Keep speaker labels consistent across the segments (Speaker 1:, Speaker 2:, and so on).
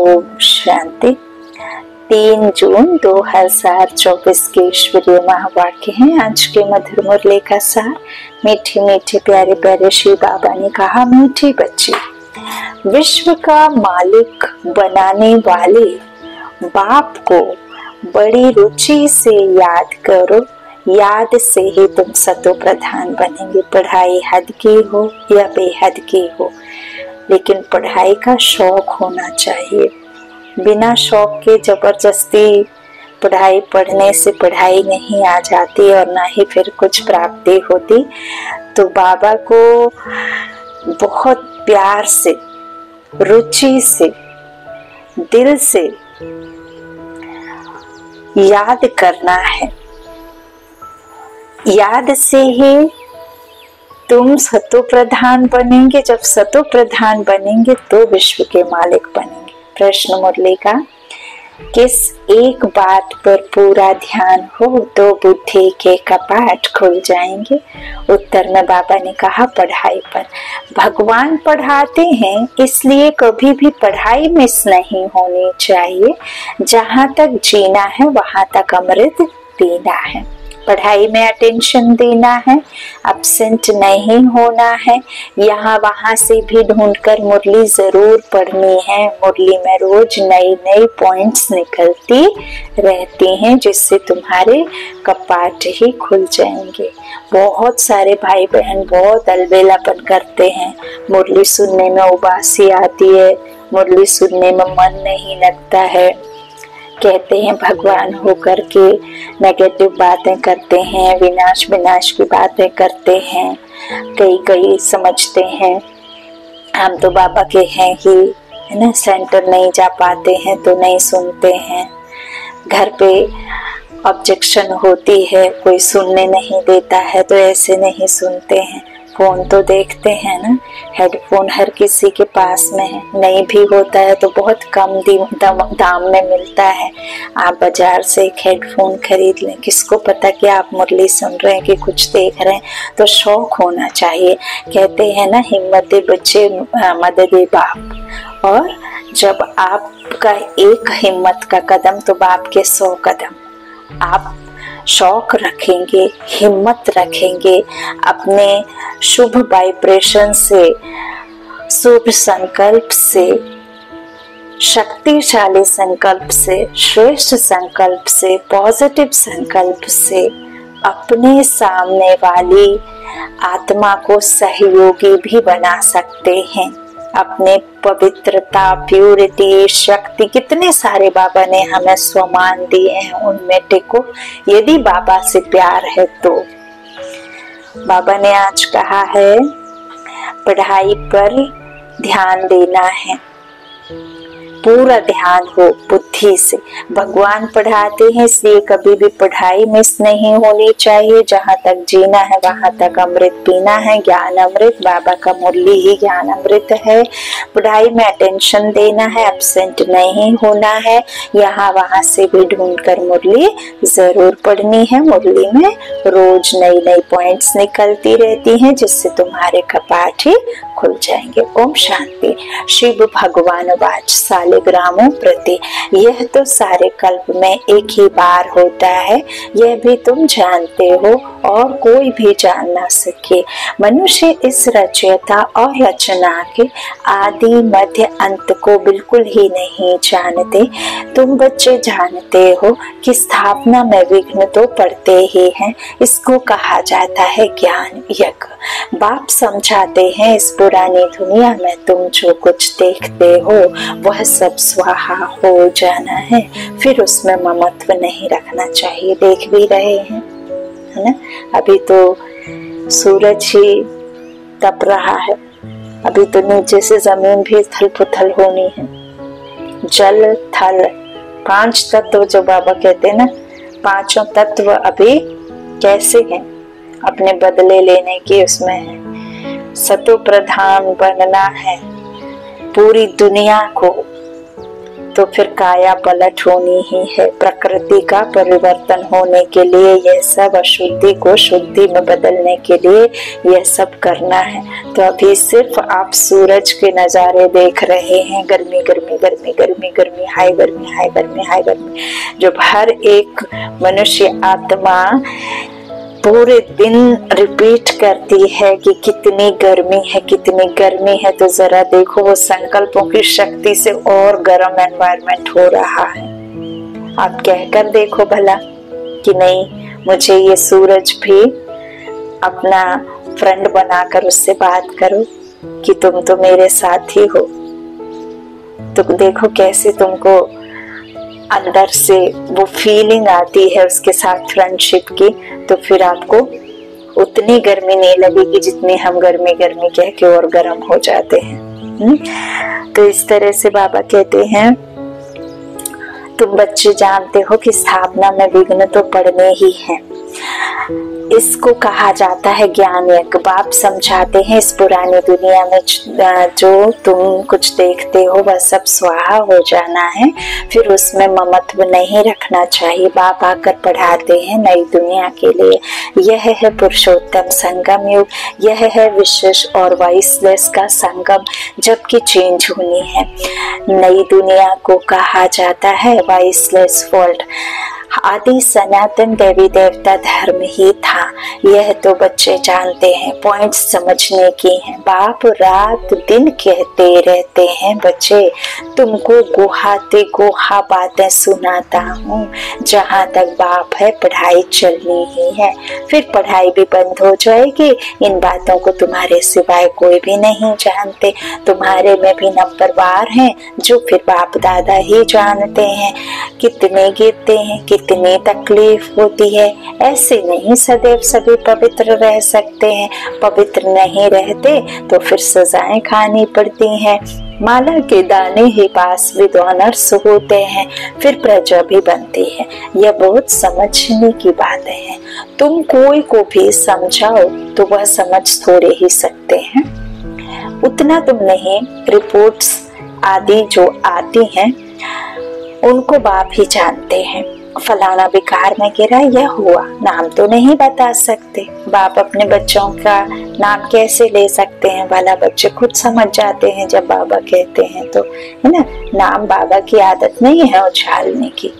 Speaker 1: ओम शांति। 3 जून 2024 के ईश्वरीय महावाक्य हैं। आज के मधुर मुरली का सार। मीठे मीठे प्यारे प्यारे शिव बाबा ने कहा, मीठे बच्चे, विश्व का मालिक बनाने वाले बाप को बड़ी रुचि से याद करो। याद से ही तुम सतो प्रधान बनेंगे। पढ़ाई हद की हो या बेहद की हो, लेकिन पढ़ाई का शौक होना चाहिए। बिना शौक के जबरदस्ती पढ़ाई पढ़ने से पढ़ाई नहीं आ जाती और ना ही फिर कुछ प्राप्ति होती। तो बाबा को बहुत प्यार से, रुचि से, दिल से याद करना है। याद से ही तुम सतो प्रधान बनेंगे। जब सतो प्रधान बनेंगे तो विश्व के मालिक बनेंगे। प्रश्न मुरली का, किस एक बात पर पूरा ध्यान हो तो बुद्धि के कपाट खुल जाएंगे? उत्तर में बाबा ने कहा, पढ़ाई पर। भगवान पढ़ाते हैं, इसलिए कभी भी पढ़ाई मिस नहीं होनी चाहिए। जहां तक जीना है वहां तक अमृत पीना है। पढ़ाई में अटेंशन देना है, एब्सेंट नहीं होना है। यहाँ वहां से भी ढूंढकर मुरली जरूर पढ़नी है। मुरली में रोज नई नई पॉइंट्स निकलती रहती हैं, जिससे तुम्हारे कपाट ही खुल जाएंगे। बहुत सारे भाई बहन बहुत अलबेलापन करते हैं। मुरली सुनने में उबासी आती है, मुरली सुनने में मन नहीं लगता है। कहते हैं भगवान होकर के नेगेटिव बातें करते हैं, विनाश विनाश की बातें करते हैं। कई समझते हैं हम तो बाबा के हैं ही, है ना। सेंटर नहीं जा पाते हैं तो नहीं सुनते हैं। घर पे ऑब्जेक्शन होती है, कोई सुनने नहीं देता है तो ऐसे नहीं सुनते हैं। फोन तो देखते हैं ना, हेडफोन हर किसी के पास में है। नहीं भी होता है तो बहुत कम दाम में मिलता है। आप बाजार से एक हेडफोन खरीद लें। किसको पता कि आप मुरली सुन रहे हैं कि कुछ देख रहे हैं। तो शौक होना चाहिए। कहते हैं ना, हिम्मत बच्चे मदद बाप। और जब आपका एक हिम्मत का कदम तो बाप के 100 कदम। आप शौक रखेंगे, हिम्मत रखेंगे, अपने शुभ वाइब्रेशन से, शुभ संकल्प से, शक्तिशाली संकल्प से, श्रेष्ठ संकल्प से, पॉजिटिव संकल्प से अपने सामने वाली आत्मा को सहयोगी भी बना सकते हैं। अपने पवित्रता, प्यूरिटी, शक्ति, कितने सारे बाबा ने हमें स्वमान दिए हैं, उनमें टिको। यदि बाबा से प्यार है तो। बाबा ने आज कहा है, पढ़ाई पर ध्यान देना है, पूरा ध्यान हो बुद्धि से। भगवान पढ़ाते हैं, इसलिए कभी भी पढ़ाई मिस नहीं होनी चाहिए। जहाँ तक जीना है वहां तक अमृत पीना है। ज्ञान अमृत, बाबा का मुरली ही ज्ञान अमृत है। पढ़ाई में अटेंशन देना है, एब्सेंट नहीं होना है। यहाँ वहां से भी ढूंढकर मुरली जरूर पढ़नी है। मुरली में रोज नई नई पॉइंट्स निकलती रहती हैं, जिससे तुम्हारे कपाट ही खुल जाएंगे। ओम शांति। शिव भगवान वाच सालिग्रामों प्रति, यह तो सारे कल्प में एक ही बार होता है। यह भी तुम जानते हो और कोई भी जान ना सके। मनुष्य इस रचयिता और रचना के आदि मध्य अंत को बिल्कुल ही नहीं जानते। तुम बच्चे जानते हो कि स्थापना में विघ्न तो पड़ते ही हैं। इसको कहा जाता है ज्ञान यज्ञ। बाप समझाते हैं, इस पुरानी दुनिया में तुम जो कुछ देखते हो वह सब स्वाहा हो जाना है। फिर उसमें ममत्व नहीं रखना चाहिए। देख भी रहे हैं, है ना। अभी तो सूरज ही तप रहा है। अभी तो नीचे से जमीन भी थल पुथल होनी है। जल थल 5 तत्व जो बाबा कहते हैं ना, 5 तत्व अभी कैसे हैं, अपने बदले लेने की उसमें है। सतो प्रधान बनना है। पूरी दुनिया को तो फिर काया पलट होनी ही है। प्रकृति का परिवर्तन होने के लिए यह सब अशुद्धि को शुद्धि में बदलने के लिए यह सब करना है। तो अभी सिर्फ आप सूरज के नजारे देख रहे हैं, गर्मी गर्मी गर्मी गर्मी गर्मी, हाय गर्मी हाय गर्मी हाय गर्मी। जब हर एक मनुष्य आत्मा पूरे दिन रिपीट करती है कि कितनी गर्मी है कितनी गर्मी है, तो जरा देखो वो संकल्पों की शक्ति से और गर्म एनवायरनमेंट हो रहा है। आप कहकर देखो भला कि नहीं, मुझे ये सूरज भी अपना फ्रेंड बनाकर उससे बात करो कि तुम तो मेरे साथ ही हो। तो देखो कैसे तुमको अंदर से वो फीलिंग आती है उसके साथ फ्रेंडशिप की, तो फिर आपको उतनी गर्मी नहीं लगेगी जितनी हम गर्मी गर्मी कह के और गर्म हो जाते हैं। तो इस तरह से बाबा कहते हैं, तुम बच्चे जानते हो कि स्थापना में विघ्न तो पड़ने ही है। इसको कहा जाता है ज्ञान यज्ञ। बाप समझाते हैं इस पुरानी दुनिया में जो तुम कुछ देखते हो वह सब स्वाहा हो जाना है, फिर उसमें ममत्व नहीं रखना चाहिए। बाप आकर पढ़ाते हैं नई दुनिया के लिए। यह है पुरुषोत्तम संगम युग, यह है विशेष और वाइसलेस का संगम, जबकि चेंज होनी है। नई दुनिया को कहा जाता है वाइसलेस वर्ल्ड। आदि सनातन देवी देवता धर्म ही था। यह तो बच्चे जानते हैं, पॉइंट समझने की है। बाप रात दिन कहते रहते हैं, बच्चे तुमको गुहाते गुहा बातें सुनाता हूँ। जहाँ तक बाप है पढ़ाई चलनी ही है, फिर पढ़ाई भी बंद हो जाएगी। इन बातों को तुम्हारे सिवाय कोई भी नहीं जानते। तुम्हारे में भी नंबरवार हैं जो फिर बाप दादा ही जानते हैं। कितने गिरते हैं, कितनी तकलीफ होती है। ऐसे नहीं सदैव सभी पवित्र रह सकते हैं। पवित्र नहीं रहते तो फिर सजाएं खानी पड़ती हैं। माला के दाने ही पास विद्वानर्स होते हैं, फिर प्रजा भी बनती है। यह बहुत समझने की बातें हैं। तुम कोई को भी समझाओ तो वह समझ थोड़े ही सकते हैं, उतना तुम नहीं। रिपोर्ट्स आदि जो आती हैं उनको बाप ही जानते हैं। फलाना विकार में गिरा, यह हुआ, नाम तो नहीं बता सकते। बाप अपने बच्चों का नाम कैसे ले सकते हैं? भला बच्चे खुद समझ जाते हैं जब बाबा कहते हैं तो, है ना। नाम बाबा की आदत नहीं है उछालने की।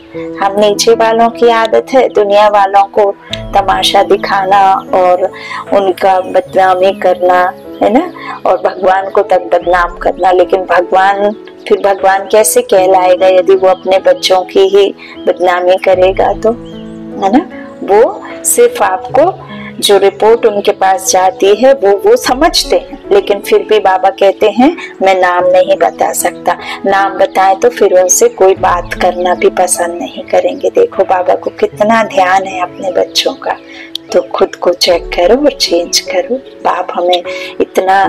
Speaker 1: हम नीचे वालों की आदत है दुनिया वालों को तमाशा दिखाना और उनका बदनामी करना, है ना, और भगवान को तक बदनाम करना। लेकिन फिर भगवान कैसे कहलाएगा यदि वो अपने बच्चों की ही बदनामी करेगा? तो है ना, वो सिर्फ आपको जो रिपोर्ट उनके पास जाती है वो समझते हैं। लेकिन फिर भी बाबा कहते हैं मैं नाम नहीं बता सकता। नाम बताएं तो फिर उनसे कोई बात करना भी पसंद नहीं करेंगे। देखो बाबा को कितना ध्यान है अपने बच्चों का। तो खुद को चेक करो और चेंज करो। बाप हमें इतना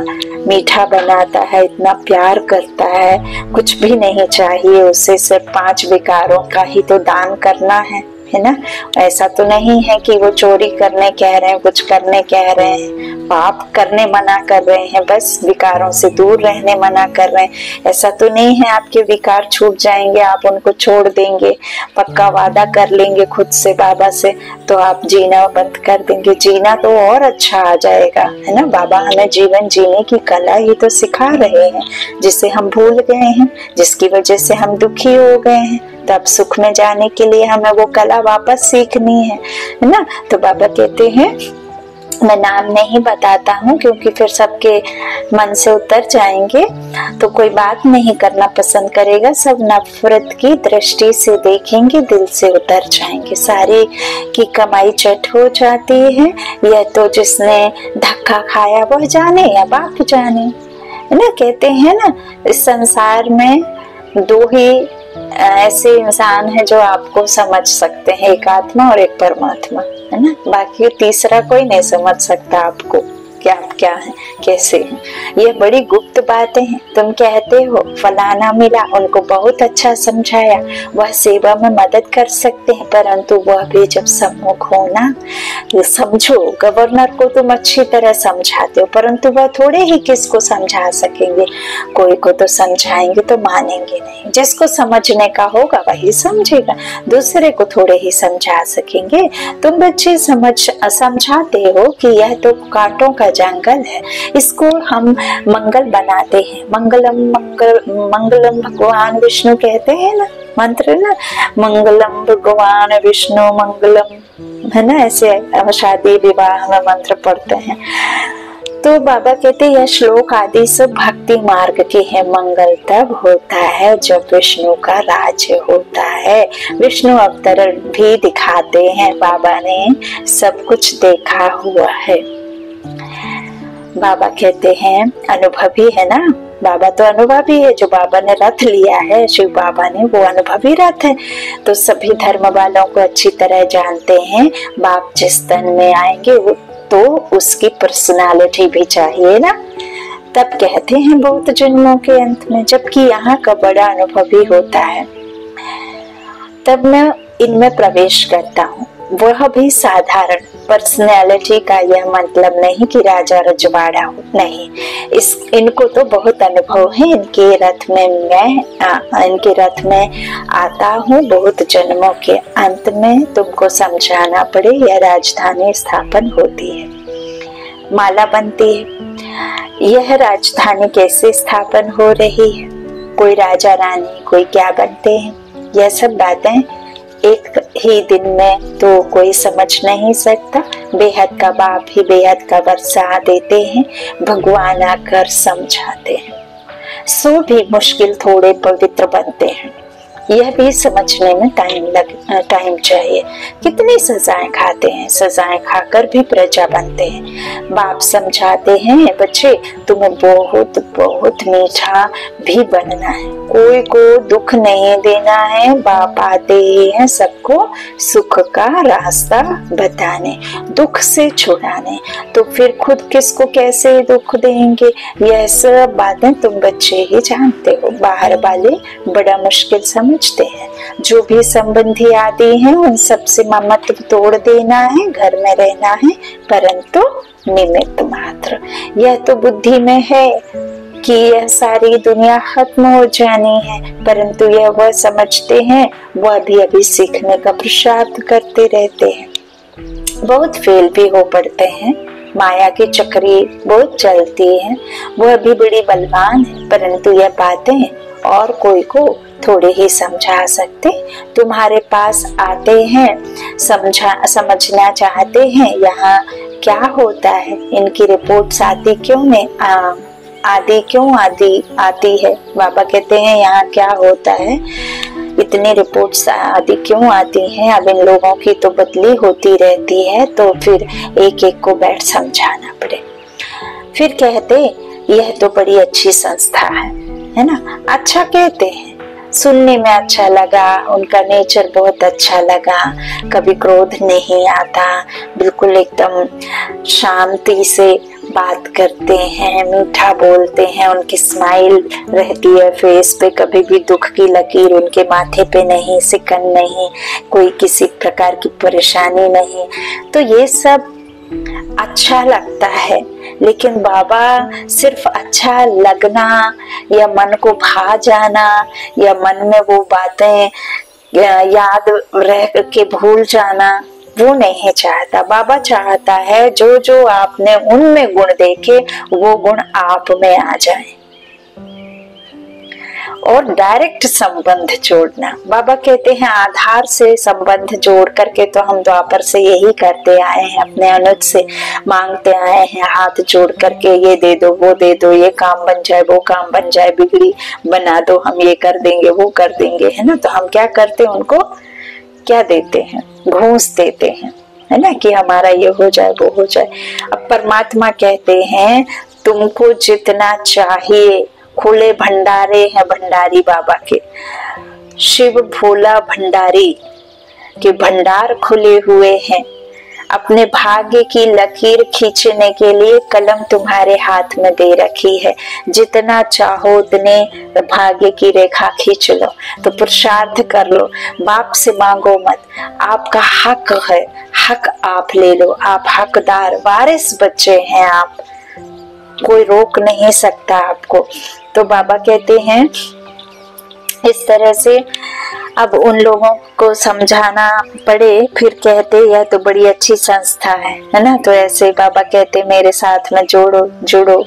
Speaker 1: मीठा बनाता है, इतना प्यार करता है, कुछ भी नहीं चाहिए उसे, सिर्फ 5 विकारों का ही तो दान करना है ना। ऐसा तो नहीं है कि वो चोरी करने कह रहे हैं, कुछ करने कह रहे हैं। पाप करने मना कर रहे हैं, बस विकारों से दूर रहने मना कर रहे हैं। ऐसा तो नहीं है आपके विकार छूट जाएंगे, आप उनको छोड़ देंगे, पक्का वादा कर लेंगे खुद से बाबा से, तो आप जीना बंद कर देंगे। जीना तो और अच्छा आ जाएगा, है ना। बाबा हमें जीवन जीने की कला ही तो सिखा रहे हैं, जिसे हम भूल गए हैं, जिसकी वजह से हम दुखी हो गए हैं। तब सुख में जाने के लिए हमें वो कला वापस सीखनी है ना। तो बाबा कहते हैं मैं नाम नहीं बताता हूँ क्योंकि फिर सबके मन से उतर जाएंगे, तो कोई बात नहीं करना पसंद करेगा। सब नफरत की दृष्टि से देखेंगे, दिल से उतर जाएंगे। सारी की कमाई चट हो जाती है। यह तो जिसने धक्का खाया वह जाने या बाप जाने, है ना। कहते हैं ना इस संसार में 2 ही ऐसे इंसान है जो आपको समझ सकते हैं, एक आत्मा और एक परमात्मा, है ना। बाकी तीसरा कोई नहीं समझ सकता आपको, कि आप क्या हैं, कैसे हैं। ये बड़ी गुप्त बातें हैं। तुम कहते हो फलाना मिला, उनको बहुत अच्छा समझाया, वह सेवा में मदद कर सकते हैं, परंतु वह भी जब सम्मुख हो ना, समझो गवर्नर को तुम अच्छी तरह समझाते हो, परंतु वह थोड़े ही किसको समझा सकेंगे। कोई को तो समझाएंगे तो मानेंगे नहीं, जिसको समझने का होगा वही समझेगा, दूसरे को थोड़े ही समझा सकेंगे। तुम बच्चे समझाते हो कि यह तो कांटों का जंगल है, इसको हम मंगल बनाते हैं। मंगलम भगवान विष्णु कहते हैं ना, मंत्र ना, मंगलम भगवान विष्णु मंगलम, है ना, ऐसे शादी विवाह में मंत्र पढ़ते हैं। तो बाबा कहते हैं यह श्लोक आदि सब भक्ति मार्ग के हैं। मंगल तब होता है जब विष्णु का राज्य होता है। विष्णु अवतरण भी दिखाते हैं, बाबा ने सब कुछ देखा हुआ है। बाबा कहते हैं अनुभवी है ना, बाबा तो अनुभवी है। जो बाबा ने रथ लिया है, शिव बाबा ने, वो अनुभवी रथ है। तो सभी धर्म वालों को अच्छी तरह जानते हैं, बाप जिस तन में आएंगे वो तो उसकी पर्सनालिटी भी चाहिए ना। तब कहते हैं बहुत जन्मों के अंत में, जबकि यहाँ का बड़ा अनुभवी होता है, तब मैं इनमें प्रवेश करता हूँ। वह भी साधारण पर्सनैलिटी का यह मतलब नहीं कि राजा रजवाड़ा हो, नहीं। इनको तो बहुत अनुभव है। इनके रथ में आता हूँ बहुत जन्मों के अंत में। तुमको समझाना पड़े, यह राजधानी स्थापन होती है, माला बनती है। यह राजधानी कैसे स्थापन हो रही है, कोई राजा रानी, कोई क्या बनते हैं, यह सब बातें एक ही दिन में तो कोई समझ नहीं सकता। बेहद का बाप ही बेहद का वर्षा देते हैं, भगवान आकर समझाते हैं। सो भी मुश्किल थोड़े पवित्र बनते हैं, यह भी समझने में टाइम चाहिए। कितनी सजाएं खाते हैं, सजाएं खाकर भी प्रजा बनते हैं। बाप समझाते हैं बच्चे तुम्हें बहुत बहुत मीठा भी बनना है, कोई को दुख नहीं देना है। बाप आते ही हैं सबको सुख का रास्ता बताने, दुख से छुड़ाने। तो फिर खुद किसको कैसे दुख देंगे, यह सब बातें तुम बच्चे ही जानते हो, बाहर वाले बड़ा मुश्किल समझते हैं। जो भी संबंधी आदि हैं उन सबसे ममत्व तोड़ देना है, घर में रहना है, परंतु निमित्त मात्र। यह तो बुद्धि में है कि यह सारी दुनिया खत्म हो जानी है, परंतु यह वह समझते हैं, वह भी अभी सीखने का पुरुषार्थ करते रहते हैं। बहुत फेल भी हो पड़ते हैं, माया की चक्री बहुत चलती है, वह भी बड़ी बलवान है, परंतु यह बातें और कोई को थोड़े ही समझा सकते। तुम्हारे पास आते हैं, समझना चाहते हैं यहाँ क्या होता है, इनकी रिपोर्ट्स आती क्यों नहीं आती है। बाबा कहते हैं यहाँ क्या होता है, इतनी रिपोर्ट्स आदि क्यों आती हैं। अब इन लोगों की तो बदली होती रहती है, तो फिर एक एक को बैठ समझाना पड़े। फिर कहते यह तो बड़ी अच्छी संस्था है ना। अच्छा कहते हैं, सुनने में अच्छा लगा, उनका नेचर बहुत अच्छा लगा, कभी क्रोध नहीं आता, बिल्कुल एकदम शांति से बात करते हैं, मीठा बोलते हैं, उनकी स्माइल रहती है फेस पे, कभी भी दुख की लकीर उनके माथे पे नहीं, सिकन नहीं, कोई किसी प्रकार की परेशानी नहीं। तो ये सब अच्छा लगता है। लेकिन बाबा सिर्फ अच्छा लगना या मन को भा जाना या मन में वो बातें याद रह के भूल जाना, वो नहीं चाहता। बाबा चाहता है जो जो आपने उनमें गुण देखे वो गुण आप में आ जाए और डायरेक्ट संबंध जोड़ना। बाबा कहते हैं आधार से संबंध जोड़ करके तो हम द्वापर से यही करते आए हैं, अपने अनुज से मांगते आए हैं, हाथ जोड़ करके ये दे दो, वो दे दो, ये काम बन जाए, वो काम बन जाए, बिगड़ी बना दो, हम ये कर देंगे, वो कर देंगे, है ना। तो हम क्या करते हैं, उनको क्या देते हैं, घूस देते हैं, है ना, कि हमारा ये हो जाए, वो हो जाए। अब परमात्मा कहते हैं तुमको जितना चाहिए, खुले भंडारे हैं भंडारी बाबा के, शिव भोला भंडारी के भंडार खुले हुए हैं। अपने भाग्य की लकीर खींचने के लिए कलम तुम्हारे हाथ में दे रखी है। जितना चाहो उतने भाग्य की रेखा खींच लो, तो पुरुषार्थ कर लो। बाप से मांगो मत, आपका हक है, हक आप ले लो। आप हकदार वारिस बच्चे हैं, आप, कोई रोक नहीं सकता आपको। तो बाबा कहते हैं इस तरह से अब उन लोगों को समझाना पड़े, फिर कहते यह तो बड़ी अच्छी संस्था है ना। तो ऐसे बाबा कहते मेरे साथ में जुड़ो।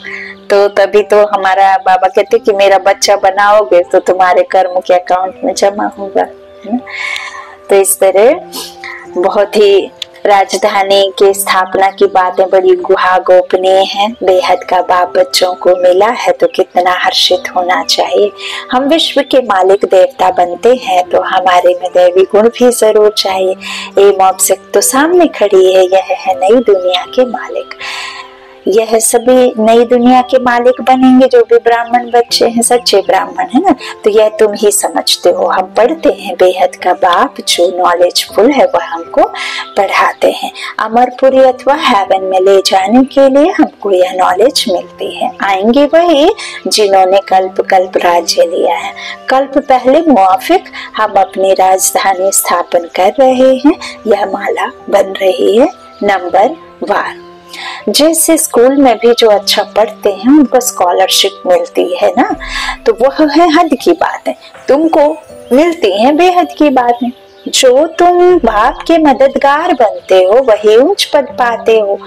Speaker 1: तो तभी तो हमारा बाबा कहते कि मेरा बच्चा बनाओगे तो तुम्हारे कर्म के अकाउंट में जमा होगा, है ना। तो इस तरह बहुत ही राजधानी के स्थापना की बातें बड़ी गुहा गोपनीय हैं। बेहद का बाप बच्चों को मिला है तो कितना हर्षित होना चाहिए। हम विश्व के मालिक देवता बनते हैं तो हमारे में दैवी गुण भी जरूर चाहिए। एम ऑब्जेक्ट तो सामने खड़ी है, यह है नई दुनिया के मालिक। यह सभी नई दुनिया के मालिक बनेंगे जो भी ब्राह्मण बच्चे हैं, सच्चे ब्राह्मण है ना। तो यह तुम ही समझते हो। हम पढ़ते हैं बेहद का बाप जो नॉलेजफुल है वह हमको पढ़ाते हैं। अमरपुरी अथवा हेवन में ले जाने के लिए हमको यह नॉलेज मिलती है। आएंगे वही जिन्होंने कल्प कल्प राज्य लिया है। कल्प पहले मुआफिक हम अपनी राजधानी स्थापन कर रहे हैं। यह माला बन रही है नंबर वार। जैसे स्कूल में भी जो अच्छा पढ़ते हैं उनको स्कॉलरशिप मिलती है ना, तो वह है हद की बात है। तुमको मिलती है बेहद की बात है। जो तुम बाप के मददगार बनते हो वही उच्च पद पाते हो।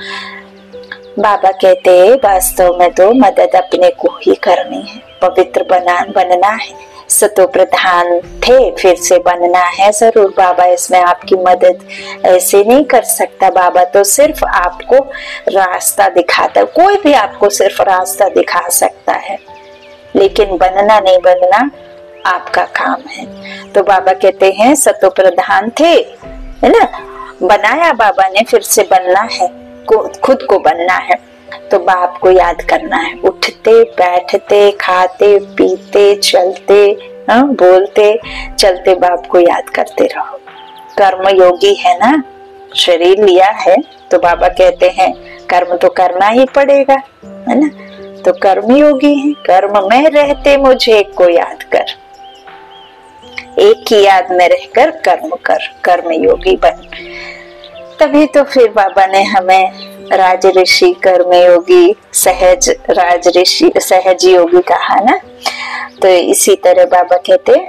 Speaker 1: बाबा कहते हैं वास्तव में तो मदद अपने को ही करनी है, पवित्र बनना है। सतो प्रधान थे, फिर से बनना है जरूर। बाबा इसमें आपकी मदद ऐसे नहीं कर सकता। बाबा तो सिर्फ आपको रास्ता दिखाता है। कोई भी आपको सिर्फ रास्ता दिखा सकता है, लेकिन बनना नहीं बनना आपका काम है। तो बाबा कहते हैं सतो प्रधान थे, है ना, बनाया बाबा ने, फिर से बनना है, खुद को बनना है। तो बाप को याद करना है। उठते बैठते खाते पीते चलते बोलते चलते बाप को याद करते रहो। कर्म योगी है ना, शरीर लिया है तो बाबा कहते हैं कर्म तो करना ही पड़ेगा, है ना। तो कर्म योगी है। कर्म में रहते मुझे एक को याद कर, एक की याद में रहकर कर्म कर, कर्म योगी बन। तभी तो फिर बाबा ने हमें राज ऋषि कर्म योगी सहज राज ऋषि सहज योगी कहा ना। तो इसी तरह बाबा कहते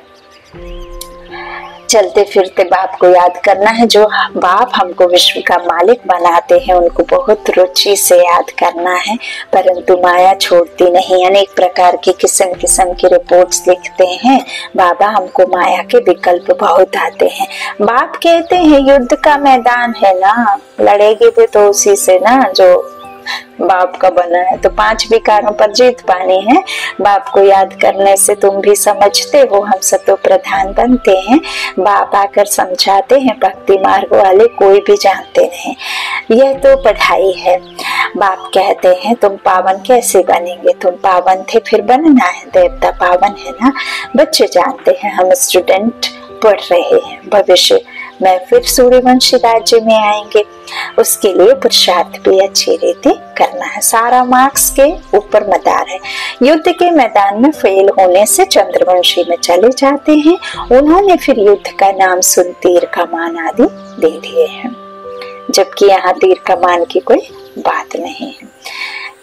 Speaker 1: चलते फिरते बाप को याद करना है। जो बाप हमको विश्व का मालिक बनाते हैं उनको बहुत रुचि से याद करना है, परंतु माया छोड़ती नहीं। अनेक प्रकार की किस्म किस्म की रिपोर्ट्स लिखते हैं बाबा। हमको माया के विकल्प बहुत आते हैं। बाप कहते हैं युद्ध का मैदान है ना, लड़ेगे भी तो उसी से ना जो बाप का बना है। तो 5 विकारों पर जीत पानी है। बाप को याद करने से तुम भी समझते हो हम सतो प्रधान बनते हैं। बाप आकर समझाते हैं, भक्ति मार्ग वाले कोई भी जानते नहीं। यह तो पढ़ाई है। बाप कहते हैं तुम पावन कैसे बनेंगे, तुम पावन थे फिर बनना है। देवता पावन है ना। बच्चे जानते हैं हम स्टूडेंट पढ़ रहे हैं, भविष्य में फिर सूर्यवंशी राज्य में आएंगे। उसके लिए पुरुषार्थ भी अच्छी रीति करना है। सारा मार्क्स के ऊपर मदार है। युद्ध के मैदान में फेल होने से चंद्रवंशी में चले जाते हैं। उन्होंने फिर युद्ध का नाम सुन तीर कमान आदि दे दिए हैं, जबकि यहाँ तीर कमान की कोई बात नहीं है।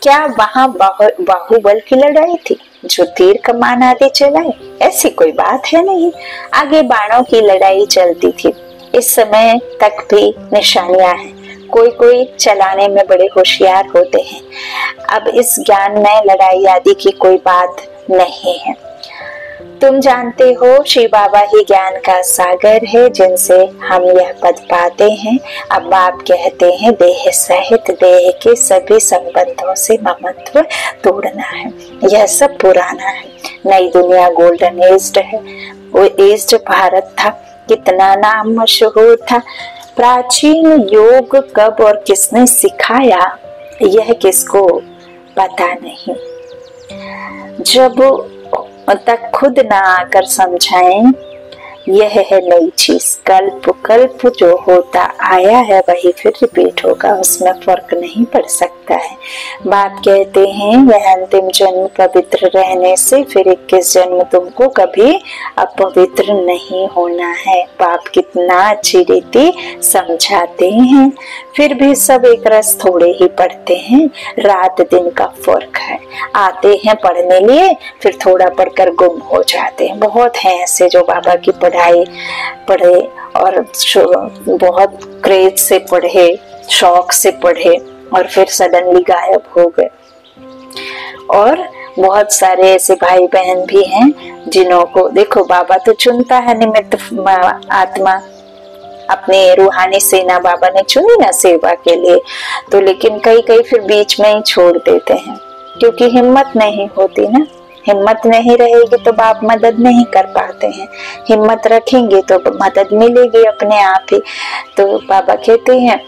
Speaker 1: क्या वहाँ बाहुबल की लड़ाई थी जो तीर कमान आदि चलाए? ऐसी कोई बात है नहीं। आगे बाणों की लड़ाई चलती थी। इस समय तक भी निशानियां हैं। कोई कोई चलाने में बड़े होशियार होते हैं। अब इस ज्ञान में लड़ाई आदि की कोई बात नहीं है। तुम जानते हो श्री बाबा ही ज्ञान का सागर है जिनसे हम यह पद पाते हैं। अब बाप कहते हैं देह सहित देह के सभी संबंधों से ममत्व तोड़ना है। यह सब पुराना है। नई दुनिया गोल्डन एज है। वो एज भारत था, कितना नाम मशहूर था। प्राचीन योग कब और किसने सिखाया यह किसको पता नहीं। जब तक खुद ना आकर समझाएं यह है नई चीज। कल्प कल्प जो होता आया है वही फिर रिपीट होगा, उसमें फर्क नहीं पड़ सकता है। बाप कहते हैं यह अंतिम जन्म पवित्र रहने से फिर 21 जन्म तुमको कभी अपवित्र नहीं होना है। बाप कितना अच्छी रीति समझाते हैं, फिर भी सब एक रस थोड़े ही पढ़ते हैं। रात दिन का फर्क है। आते हैं पढ़ने लिए, फिर थोड़ा पढ़कर गुम हो जाते हैं। बहुत हैं ऐसे जो बाबा की पढ़ाई पढ़े और बहुत क्रेज से पढ़े, शौक से पढ़े और फिर सडनली गायब हो गए। और बहुत सारे ऐसे भाई बहन भी हैं जिन्हों को देखो बाबा तो चुनता है निमित्त आत्मा, अपने रूहानी सेना बाबा ने चुनी ना सेवा के लिए, तो लेकिन कई फिर बीच में ही छोड़ देते हैं क्योंकि हिम्मत नहीं होती ना। हिम्मत नहीं रहेगी तो बाप मदद नहीं कर पाते हैं, हिम्मत रखेंगे तो मदद मिलेगी अपने आप ही। तो बाबा कहते हैं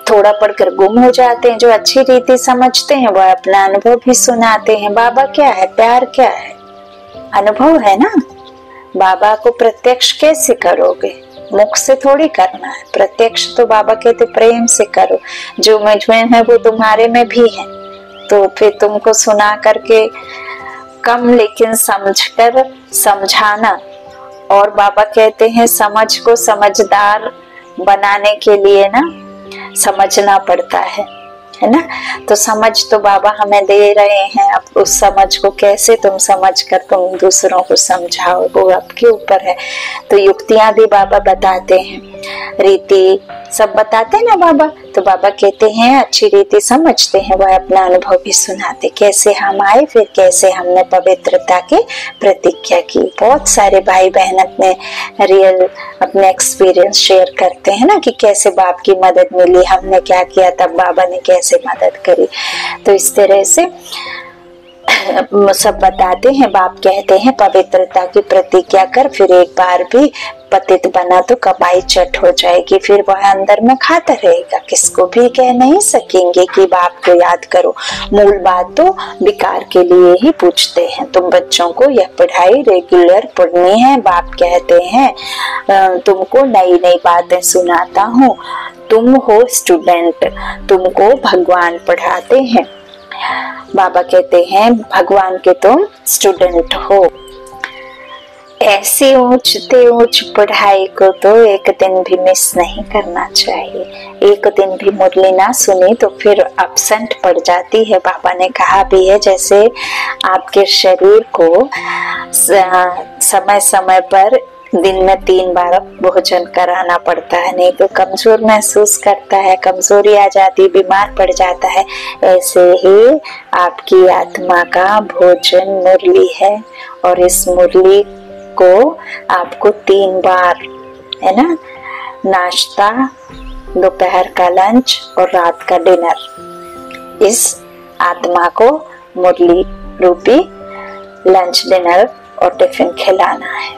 Speaker 1: थोड़ा पढ़कर गुम हो जाते हैं। जो अच्छी रीति समझते हैं वह अपना अनुभव भी सुनाते हैं। बाबा क्या है, प्यार क्या है, अनुभव है ना। बाबा को प्रत्यक्ष कैसे करोगे, मुख से थोड़ी करना है। प्रत्यक्ष तो बाबा कहते प्रेम से करो, जो मुझ में है वो तुम्हारे में भी है। तो फिर तुमको सुना करके कम लेकिन समझकर समझाना। और बाबा कहते हैं समझ को समझदार बनाने के लिए ना समझना पड़ता है ना। तो समझ तो बाबा हमें दे रहे हैं, अब उस समझ को कैसे तुम समझ कर तुम दूसरों को समझाओ वो आपके ऊपर है। तो युक्तियां भी बाबा बताते हैं, रीति सब बताते हैं ना बाबा। तो बाबा कहते हैं अच्छी रीति समझते हैं, वह अपना अनुभव भी सुनाते, कैसे हम आए, फिर कैसे हमने पवित्रता की प्रतिज्ञा की। बहुत सारे भाई बहन अपने रियल अपने एक्सपीरियंस शेयर करते हैं ना कि कैसे बाप की मदद मिली, हमने क्या किया तब बाबा ने कैसे मदद करी। तो इस तरह से सब बताते हैं। बाप कहते हैं पवित्रता की प्रतिज्ञा कर, फिर एक बार भी पतित बना तो कमाई चट हो जाएगी, फिर वह अंदर में खाता रहेगा। किसको भी कह नहीं सकेंगे कि बाप को याद करो। मूल बात तो विकार के लिए ही पूछते हैं। तुम बच्चों को यह पढ़ाई रेगुलर पढ़नी है। बाप कहते हैं तुमको नई नई बातें सुनाता हूँ, तुम हो स्टूडेंट, तुमको भगवान पढ़ाते हैं। बाबा कहते हैं भगवान के तुम स्टूडेंट हो। ऐसी ऊंच पढ़ाई को तो एक दिन भी मिस नहीं करना चाहिए। एक दिन भी मुरली ना सुनी तो फिर अपसेंट पड़ जाती है। बाबा ने कहा भी है जैसे आपके शरीर को समय समय पर दिन में 3 बार भोजन कराना पड़ता है, नहीं तो कमजोर महसूस करता है, कमजोरी आ जाती, बीमार पड़ जाता है। ऐसे ही आपकी आत्मा का भोजन मुरली है और इस मुरली को आपको 3 बार है ना, नाश्ता, दोपहर का लंच और रात का डिनर, इस आत्मा को मुरली रूपी लंच, डिनर और टिफिन खिलाना है,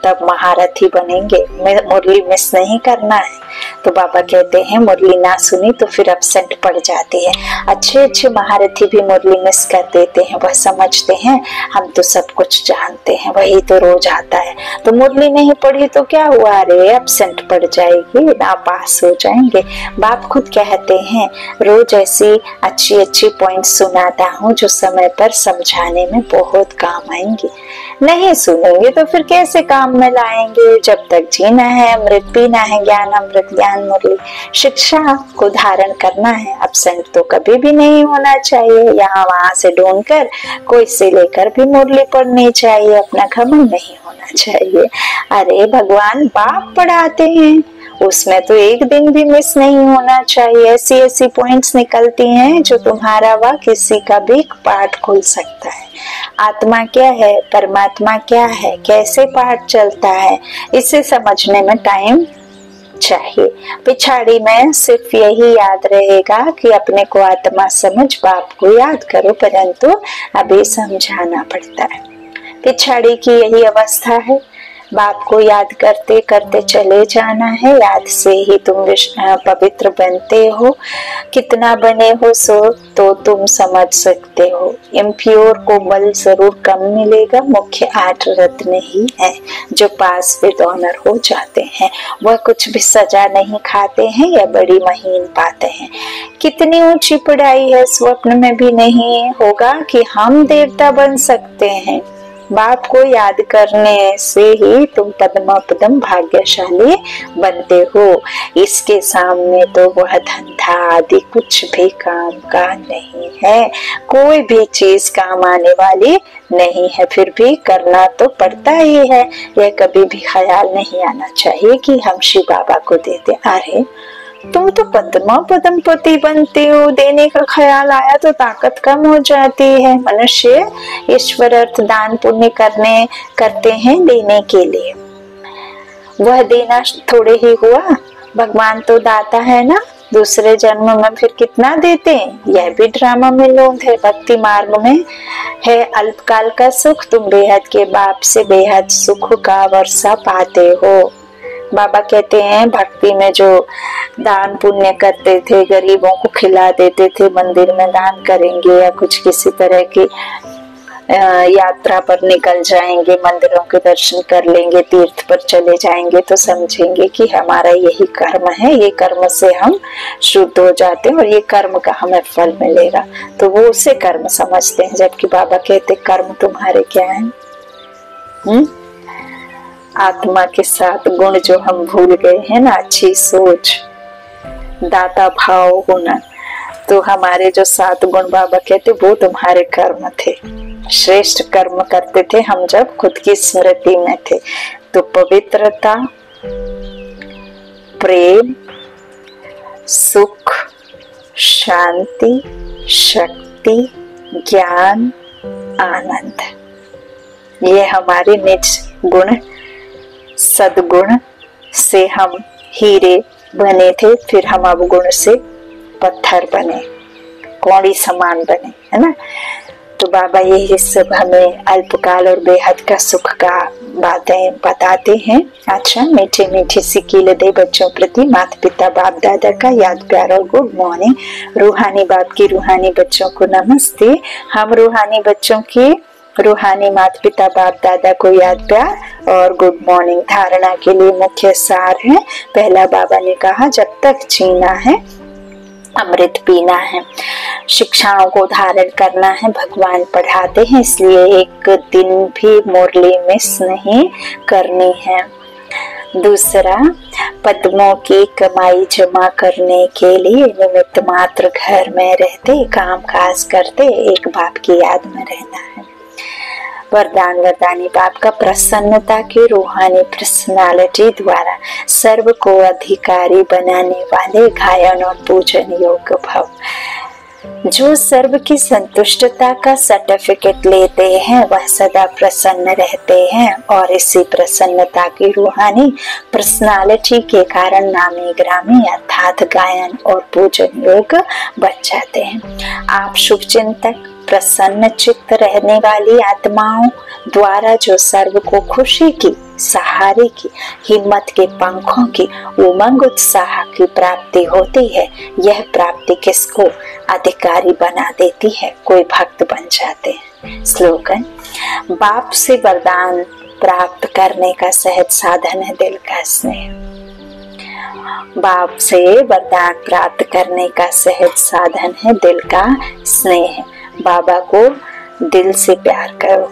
Speaker 1: तब महारथी बनेंगे। मुरली मिस नहीं करना है। तो बाबा कहते हैं मुरली ना सुनी तो फिर अपसेंट पड़ जाती है। अच्छे महारथी भी मुरली मिस कर देते हैं। वह समझते हैं हम तो सब कुछ जानते हैं, वही तो रोज आता है। तो मुरली नहीं पढ़ी तो क्या हुआ, अरे अपसेंट पड़ जाएगी, ना पास हो जाएंगे। बाप खुद कहते हैं रोज ऐसी अच्छी पॉइंट सुनाता हूँ जो समय पर समझाने में बहुत काम आएंगी। नहीं सुनेंगे तो फिर कैसे काम में लाएंगे। जब तक जीना है, अमृत पीना है, ज्ञान अमृत ज्ञान मुरली शिक्षा को धारण करना है। अपसेंट तो कभी भी नहीं होना चाहिए। यहाँ वहां से ढूंढ कर कोई से लेकर भी मुरली पढ़नी चाहिए, अपना घमंड नहीं होना चाहिए। अरे भगवान बाप पढ़ाते हैं, उसमें तो एक दिन भी मिस नहीं होना चाहिए। ऐसी पॉइंट्स निकलती हैं जो तुम्हारा व किसी का भी पाठ खोल सकता है। आत्मा क्या है, परमात्मा क्या है, कैसे पाठ चलता है, इसे समझने में टाइम चाहिए। पिछाड़ी में सिर्फ यही याद रहेगा कि अपने को आत्मा समझ, बाप को याद करो, परंतु अभी समझाना पड़ता है। पिछाड़ी की यही अवस्था है। बाप को याद करते करते चले जाना है। याद से ही तुम पवित्र बनते हो। कितना बने हो सो तो तुम समझ सकते हो। इम्प्योर को बल जरूर कम मिलेगा। मुख्य 8 रत्न ही है जो पास विद ऑनर हो जाते हैं। वह कुछ भी सजा नहीं खाते हैं या बड़ी महीन पाते हैं। कितनी ऊंची पढ़ाई है, स्वप्न में भी नहीं होगा कि हम देवता बन सकते हैं। बाप को याद करने से ही तुम पद्म भाग्यशाली बनते हो। इसके सामने तो वह धंधा आदि कुछ भी काम का नहीं है। कोई भी चीज काम आने वाली नहीं है, फिर भी करना तो पड़ता ही है। यह कभी भी ख्याल नहीं आना चाहिए कि हम शिव बाबा को देते। अरे तुम तो पद्मपति बनते हो, देने का ख्याल आया तो ताकत कम हो जाती है। मनुष्य ईश्वर अर्थ दान पुण्य करते हैं देने के लिए। वह देना थोड़े ही हुआ, भगवान तो दाता है ना। दूसरे जन्म में फिर कितना देते हैं, यह भी ड्रामा में लोग है। भक्ति मार्ग में है अल्पकाल का सुख, तुम बेहद के बाप से बेहद सुख का वर्षा पाते हो। बाबा कहते हैं भक्ति में जो दान पुण्य करते थे, गरीबों को खिला देते थे, मंदिर में दान करेंगे या कुछ किसी तरह की यात्रा पर निकल जाएंगे, मंदिरों के दर्शन कर लेंगे, तीर्थ पर चले जाएंगे, तो समझेंगे कि हमारा यही कर्म है, ये कर्म से हम शुद्ध हो जाते हैं और ये कर्म का हमें फल मिलेगा। तो वो उसे कर्म समझते हैं, जबकि बाबा कहते कर्म तुम्हारे क्या है? आत्मा के साथ गुण जो हम भूल गए हैं ना, अच्छी सोच, दाता भाव होना, तो हमारे जो 7 गुण बाबा कहते वो तुम्हारे कर्म थे। श्रेष्ठ कर्म करते थे हम जब खुद की स्मृति में थे। तो पवित्रता, प्रेम, सुख, शांति, शक्ति, ज्ञान, आनंद, ये हमारे निज गुण, सद्गुण से हम हीरे बने थे, फिर हम अवगुण से पत्थर बने, कौड़ी समान बने, है ना। तो बाबा यही सब हमें अल्पकाल और बेहद का सुख का बातें बताते हैं। अच्छा, मीठे मीठे सिकील दे बच्चों प्रति माता पिता बाप दादा का याद प्यार और गुड मॉर्निंग। रूहानी बाप की रूहानी बच्चों को नमस्ते। हम रूहानी बच्चों की रूहानी माता पिता बाप दादा को याद प्यार और गुड मॉर्निंग। धारणा के लिए मुख्य सार है। पहला, बाबा ने कहा जब तक जीना है अमृत पीना है, शिक्षाओं को धारण करना है। भगवान पढ़ाते हैं, इसलिए एक दिन भी मुरली मिस नहीं करनी है। दूसरा, पद्मों की कमाई जमा करने के लिए निमित्त मात्र घर में रहते, काम काज करते, एक बाप की याद में रहना है। वरदान वरदानी बाप का प्रसन्नता की रूहानी पर्सनालिटी द्वारा सर्व को अधिकारी बनाने वाले गायन और पूजन योग्य भव। जो सर्व की संतुष्टता का सर्टिफिकेट लेते हैं वह सदा प्रसन्न रहते हैं और इसी प्रसन्नता की रूहानी पर्सनालिटी के कारण नामी ग्रामी अर्थात गायन और पूजन योग्य बन जाते हैं। आप शुभ चिंतक, प्रसन्न चित्त रहने वाली आत्माओं द्वारा जो सर्व को खुशी की, सहारे की, हिम्मत के पंखों की, उमंग उत्साह की प्राप्ति होती है, यह प्राप्ति किसको अधिकारी बना देती है? कोई भक्त बन जाते हैं। स्लोगन, बाप से वरदान प्राप्त करने का सहज साधन है दिल का स्नेह। बाप से वरदान प्राप्त करने का सहज साधन है दिल का स्नेह। बाबा को दिल से प्यार करो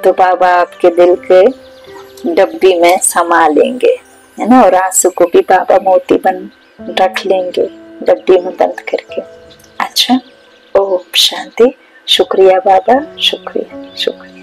Speaker 1: तो बाबा आपके दिल के डब्बी में समा लेंगे, है ना। और आंसू को भी बाबा मोती बन रख लेंगे डब्बी में बंद करके। अच्छा, ओम शांति। शुक्रिया बाबा, शुक्रिया शुक्रिया।